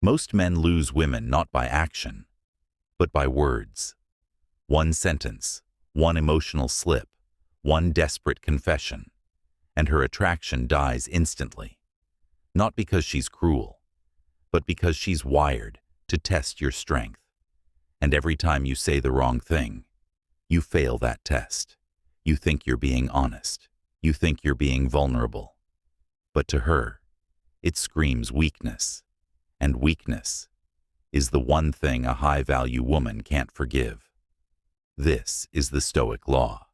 Most men lose women not by action, but by words. One sentence, one emotional slip, one desperate confession, and her attraction dies instantly. Not because she's cruel, but because she's wired to test your strength. And every time you say the wrong thing, you fail that test. You think you're being honest. You think you're being vulnerable. But to her, it screams weakness. And weakness is the one thing a high-value woman can't forgive. This is the Stoic law.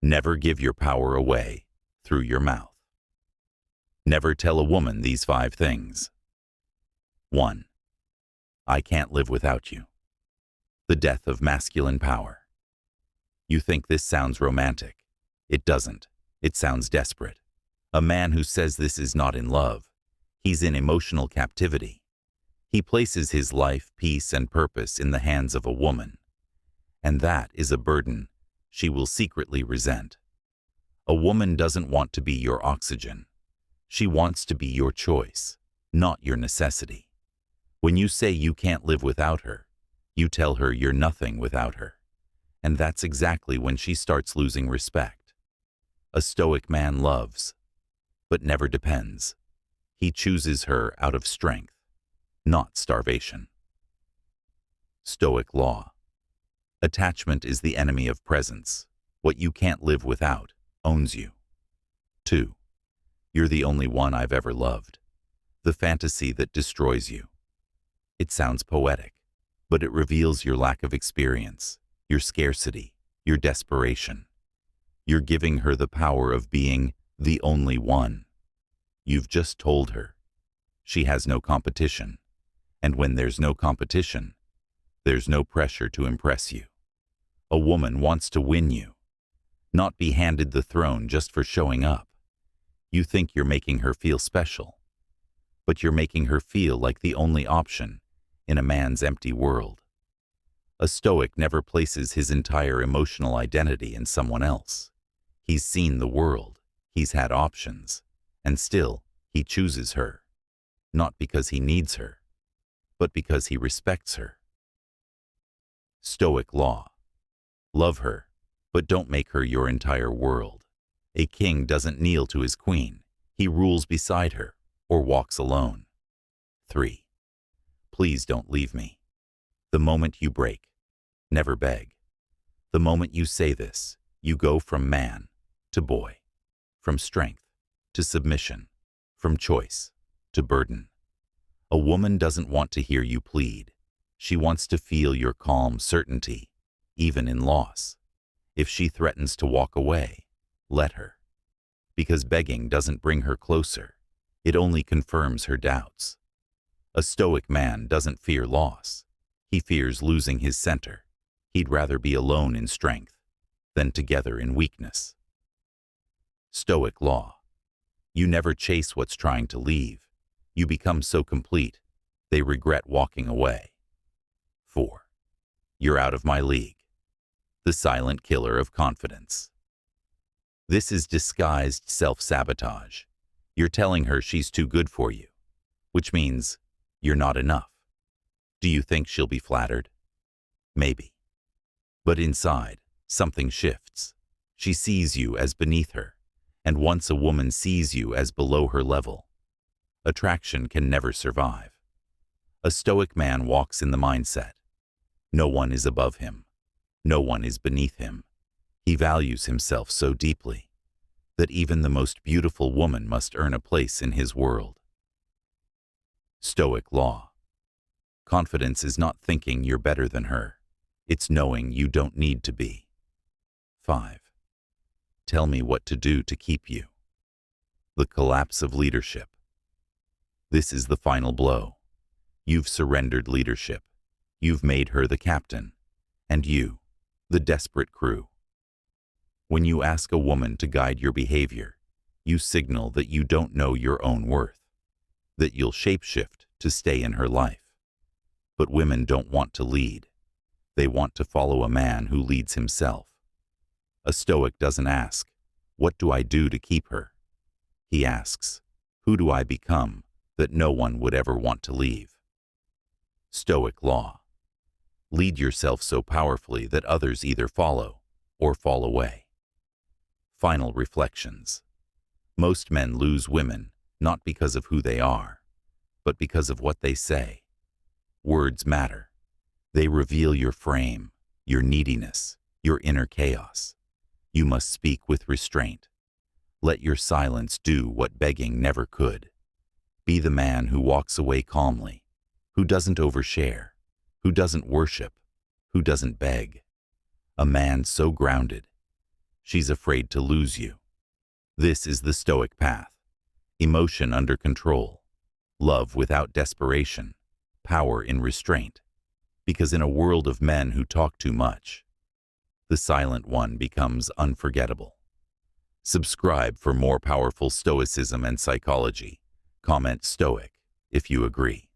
Never give your power away through your mouth. Never tell a woman these 5 things. 1. I can't live without you. The death of masculine power. You think this sounds romantic. It doesn't. It sounds desperate. A man who says this is not in love. He's in emotional captivity. He places his life, peace, and purpose in the hands of a woman. And that is a burden she will secretly resent. A woman doesn't want to be your oxygen. She wants to be your choice, not your necessity. When you say you can't live without her, you tell her you're nothing without her. And that's exactly when she starts losing respect. A Stoic man loves, but never depends. He chooses her out of strength, not starvation. Stoic law. Attachment is the enemy of presence. What you can't live without owns you. 2. You're the only one I've ever loved. The fantasy that destroys you. It sounds poetic, but it reveals your lack of experience, your scarcity, your desperation. You're giving her the power of being the only one. You've just told her she has no competition. And when there's no competition, there's no pressure to impress you. A woman wants to win you, not be handed the throne just for showing up. You think you're making her feel special, but you're making her feel like the only option in a man's empty world. A Stoic never places his entire emotional identity in someone else. He's seen the world, he's had options, and still he chooses her, not because he needs her, but because he respects her. Stoic law. Love her, but don't make her your entire world. A king doesn't kneel to his queen. He rules beside her or walks alone. 3. Please don't leave me. The moment you break, never beg. The moment you say this, you go from man to boy, from strength to submission, from choice to burden. A woman doesn't want to hear you plead. She wants to feel your calm certainty, even in loss. If she threatens to walk away, let her. Because begging doesn't bring her closer. It only confirms her doubts. A Stoic man doesn't fear loss. He fears losing his center. He'd rather be alone in strength than together in weakness. Stoic law. You never chase what's trying to leave. You become so complete, they regret walking away. 4. You're out of my league. The silent killer of confidence. This is disguised self-sabotage. You're telling her she's too good for you, which means you're not enough. Do you think she'll be flattered? Maybe. But inside, something shifts. She sees you as beneath her, and once a woman sees you as below her level, attraction can never survive. A Stoic man walks in the mindset. No one is above him. No one is beneath him. He values himself so deeply that even the most beautiful woman must earn a place in his world. Stoic law. Confidence is not thinking you're better than her. It's knowing you don't need to be. 5. Tell me what to do to keep you. The collapse of leadership. This is the final blow. You've surrendered leadership. You've made her the captain, and you, the desperate crew. When you ask a woman to guide your behavior, you signal that you don't know your own worth, that you'll shapeshift to stay in her life. But women don't want to lead. They want to follow a man who leads himself. A Stoic doesn't ask, "What do I do to keep her?" He asks, "Who do I become that no one would ever want to leave?" Stoic law. Lead yourself so powerfully that others either follow or fall away. Final reflections. Most men lose women not because of who they are, but because of what they say. Words matter. They reveal your frame, your neediness, your inner chaos. You must speak with restraint. Let your silence do what begging never could. Be the man who walks away calmly, who doesn't overshare, who doesn't worship, who doesn't beg. A man so grounded, she's afraid to lose you. This is the Stoic path. Emotion under control, love without desperation, power in restraint. Because in a world of men who talk too much, the silent one becomes unforgettable. Subscribe for more powerful Stoicism and psychology. Comment Stoic if you agree.